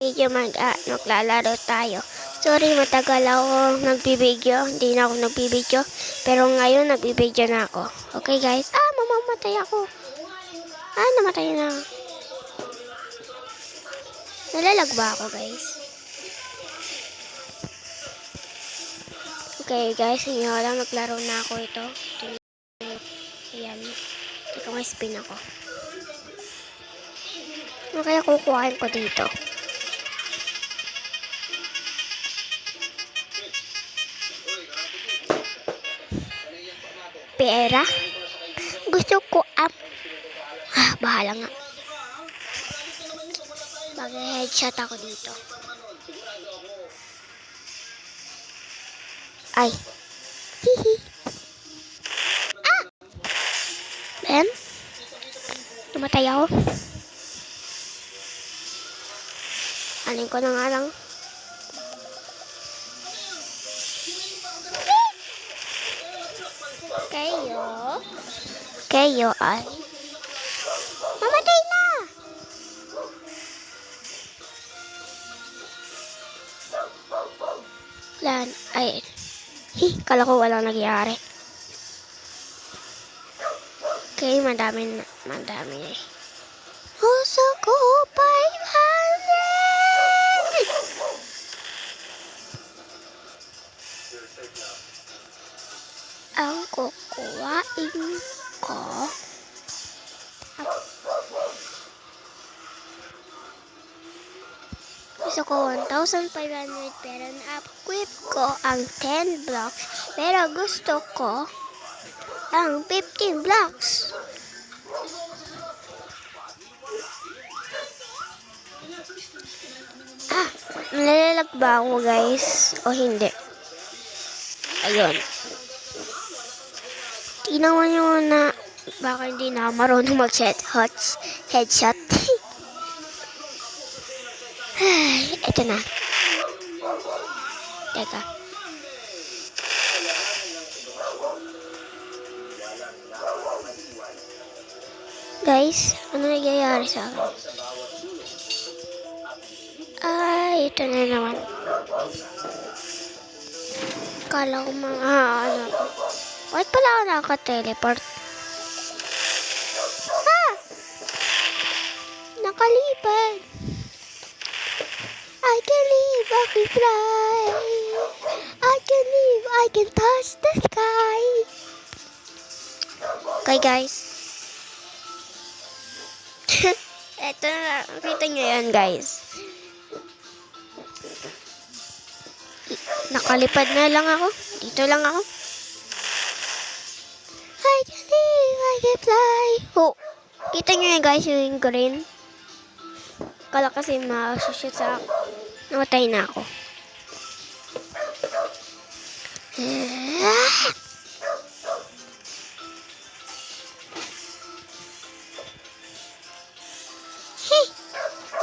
Video maglalaro tayo. Sorry, matagal ako nagbibideo. Hindi na ako nagbibideo. Pero ngayon nagbibideo na ako. Okay guys. Mamamatay ako. Namatay na. Nalalag ba ako guys? Okay guys, ngayon lang naglaro na ako ito. Ayan. Teka, may spin ako. Ano kaya kukuhain ko dito? Pera? Gusto ko bahala nga. Mag-headshot ako dito. Ay. Hihi. Ben? Tumatay ako. Alin ko na nga lang. Kayo ay mamatay na. Kala ko walang nagyari. Okay, madami eh. Puso ko 500. Ang kukuhain ko. Gusto ko 1,500 pero na-equip ko ang 10 blocks. Pero gusto ko ang 15 blocks. Nalalag ba ako guys? O hindi? Ayun. Tinawan nyo na baka hindi na marunong mag-headshot. Ito na. Teka. Guys, ano nangyayari sa akin? Ito na naman. Kala ko Bakit pala ako nakaka-teleport? Nakalipad. I can live, I can fly. I can live, I can touch the sky. Okay guys. Ito na, kita nyo yan guys. Nakalipad na lang ako. Dito lang ako. I can live, I can fly. Kita nyo yan guys, yung green. Kala kasi ma-shoot sa ako. Namatay na ako.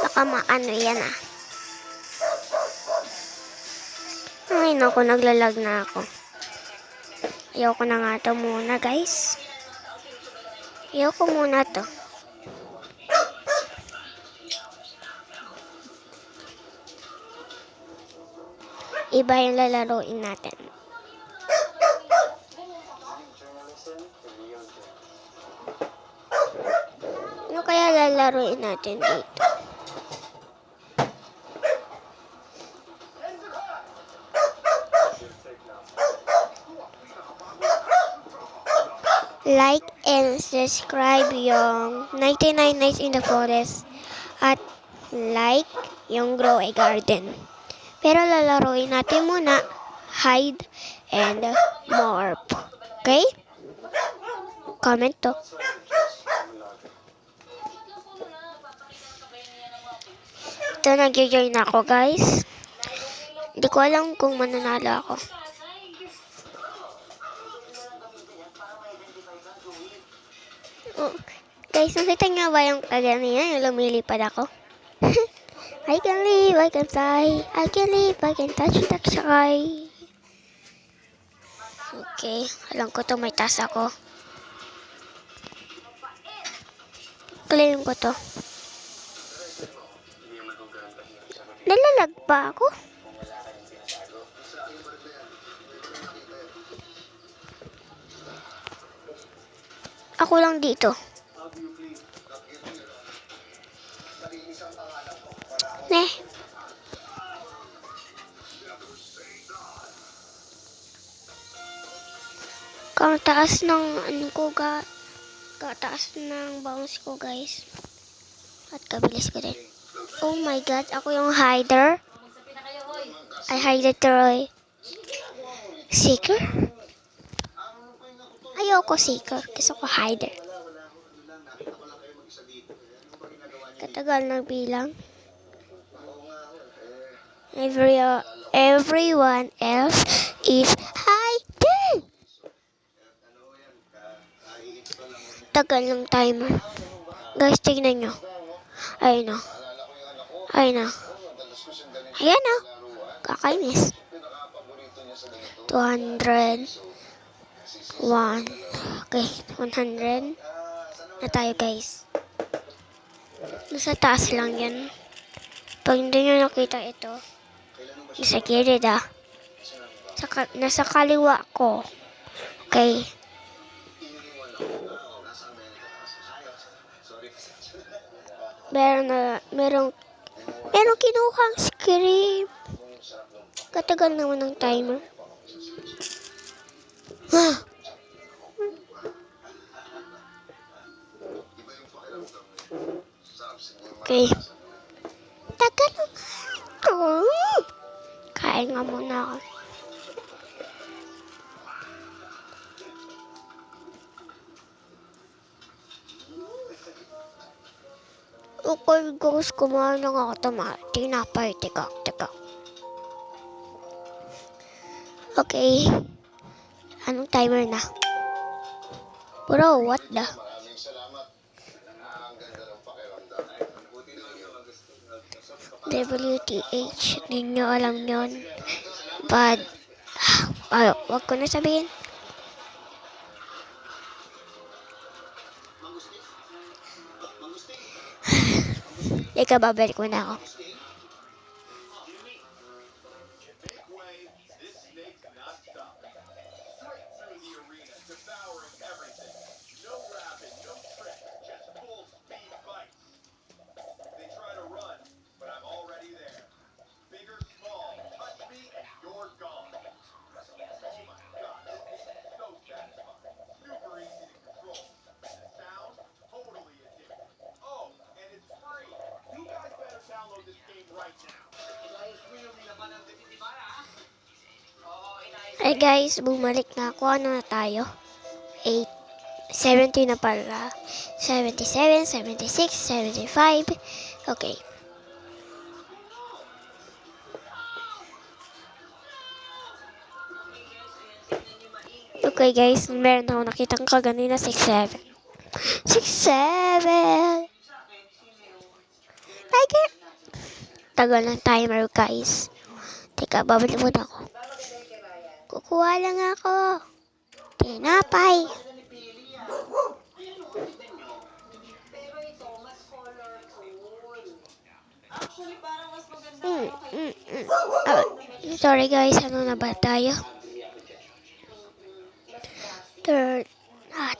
Baka maano yan Ay naku, naglalag na ako. Ayoko na nga to muna guys. Ayoko muna to. Iba yung lalaroin natin. Ano kaya lalaroin natin dito? Like and subscribe yung 99 Nights in the Forest at like yung Grow a Garden. Pero lalaroin natin muna hide and morph. Okay? Comment to. Ito, nag-join ako guys. Hindi ko alam kung mananalo ako. Guys, nakita nga ba yung kaganina? Yung lumilipad ako? I can live, I can fly. I can live, I can touch the sky. Okay, alam ko to, may taas ako. Claim ko to. Nalalag ba ako? Ako lang dito. Neh. Kataas ng ano ko kataas ng bounce ko, guys. At kabilis ko din. Oh my god, ako yung hider. I hide Troy. Seeker? Ayoko seeker. Gusto ko hider. Katagal ng bilang. Everyone else is hiding. Tagal ng timer. Guys, tignan nyo. Ayun na. Ayun na. Ayan na. Kakainis. 200. 1. Okay, 100. Na tayo, guys. Nasa taas lang yan. Pag hindi nyo nakita ito, nasa gilid nasa kaliwa ko. Okay. Merong kinuhang script. Katagal naman ng timer. Okay. Tagal lang. Kain nga muna ako. Okay, guys, kumain lang ako tinapay. Teka. Okay. Anong timer na? Bro, what the? WTH. Hindi nyo alam yun. But, wag ko na sabihin. Ika, babalik mo na ako. Hey guys, bumalik na ako. Ano na tayo? 8, 70 na pala. 77, 76, 75. Okay. Okay guys, meron ako nakitang kaganina 67. 67! Tiger! Tagal ng timer, guys. Teka, babalik muna ako. Kukuha lang ako. Tinapay. Sorry guys, ano na ba tayo?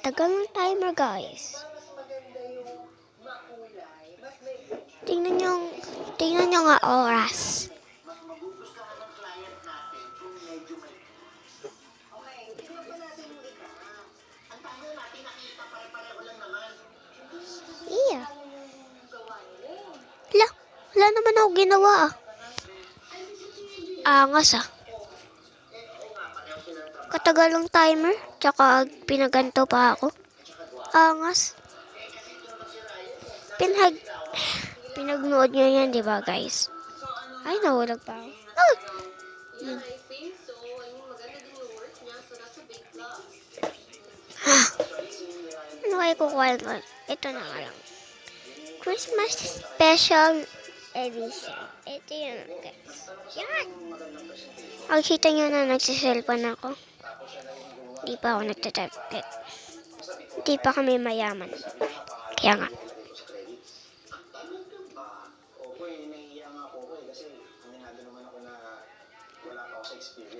Tagal ng timer, guys. Tingnan nyo nga oras. Iya. Wala naman ako ginawa Angas Katagal ng timer, tsaka pinaganto pa ako. Angas. Pinagnood nyo yan, di ba guys? Ay, nahulag pa ako. Ano kayo kukuha ko? Ito na nga lang. Christmas Special Edition. Ito yun, guys. Yan! Kita nyo na nagsiselfon ako. Di pa ako nagtatablet. Di pa kami mayaman. Kaya nga.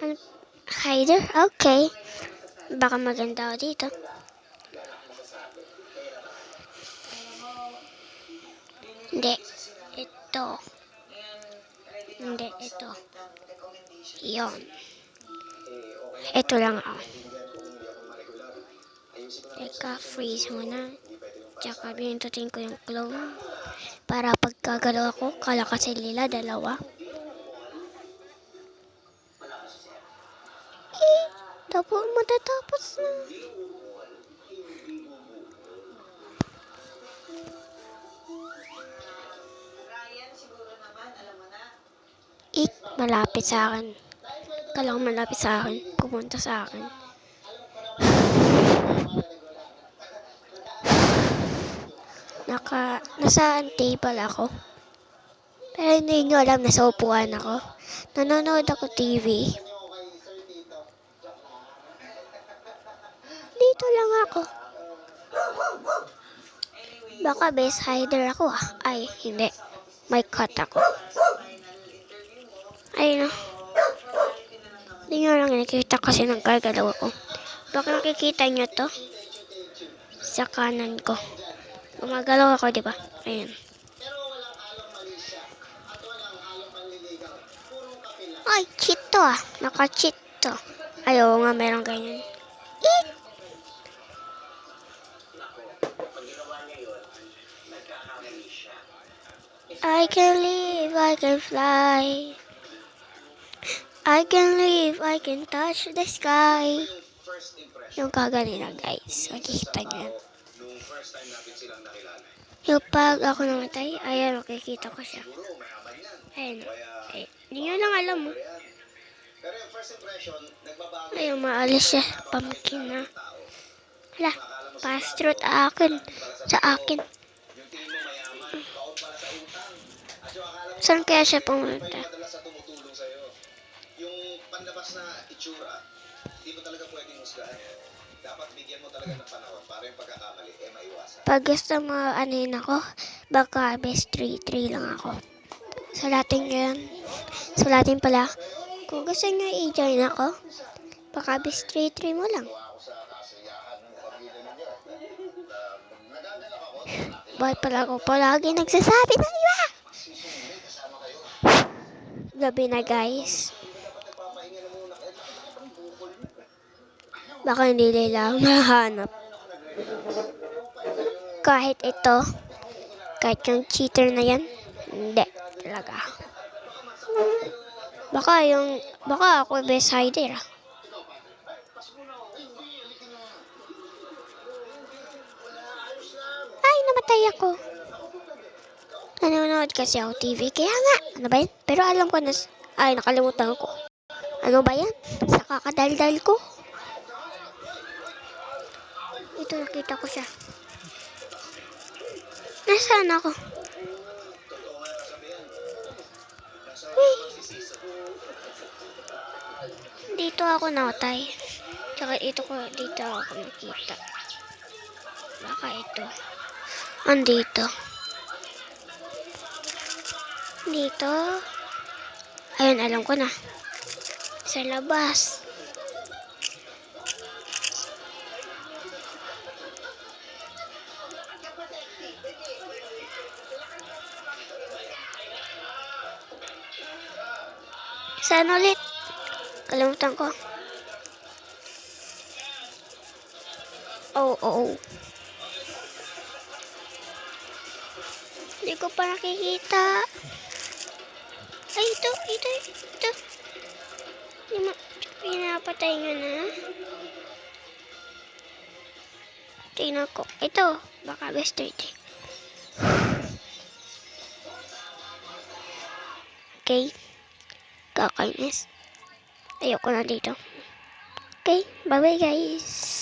Ano? Hider? Okay. Baka maganda ako dito. Hindi. Ito. Hindi, ito. Yon. Ito lang ako. Teka, freeze muna. Tsaka binuntutin ko yung clone. Para pagkagalaw ako, kala kasi nila dalawa. Tapos matatapos na. Malapit sa akin. Kala ko malapit sa akin. Pumunta sa akin. Nasa table ako. Pero hindi nyo alam, nasa upuan ako. Nanonood ako TV. Dito lang ako. Baka best hider ako ah. Ay, hindi. May cut ako. Ayun. Hindi nyo lang nakikita kasi ng gagalaw ako. Baka nakikita nyo to sa kanan ko. Gumagalaw ako, di ba? Ayun. Ay, cheat to ah. Naka-cheat to. Ayaw nga, meron ganyan. I can live, I can fly. I can live, I can touch the sky. Yung kaganina guys, makikita nyo yan. Yung pag ako namatay, ayan, makikita ko siya. Ayan, ay, hindi nyo lang alam mo. Ayun, maalis siya, pumpkin na. Hala, pass through sa akin. Saan kaya siya pumunta? Yung panlabas na itsura, hindi mo talaga pwedeng husgahan. Dapat bigyan mo talaga ng panahon para yung pagkakamali maiwasan. Pag gusto mo anin ako, baka best 3-3 lang ako. Sulatin nyo yan. Sulatin pala. Kung gusto nyo i-join ako, baka best 3-3 mo lang. Bakit pala ako palagi nagsasabi ng iba? Gabi na guys. Baka hindi nila mahanap. Kahit ito, kahit yung cheater na yan, hindi talaga. Baka ako best hider ah. Ay, namatay ako. Nanonood kasi ako TV, kaya nga, ano ba yan? Pero alam ko na, ay, nakalimutan ko. Ano ba yan? Sa kakadaldal ko. Ito, nakita ko siya. Nasaan ako? Uy. Dito ako namatay. Tsaka dito ako nakita. Baka ito. Andito. Dito. Ayun, alam ko na. Sa labas. Saan ulit? Kalimutan ko. Oh. Hindi ko pa nakikita. Ay, ito. Pinapatay nyo na. Tingnan ko. Ito. Baka best 30. Okay. Kakainis. Ayoko na dito. Okay. Bye-bye guys.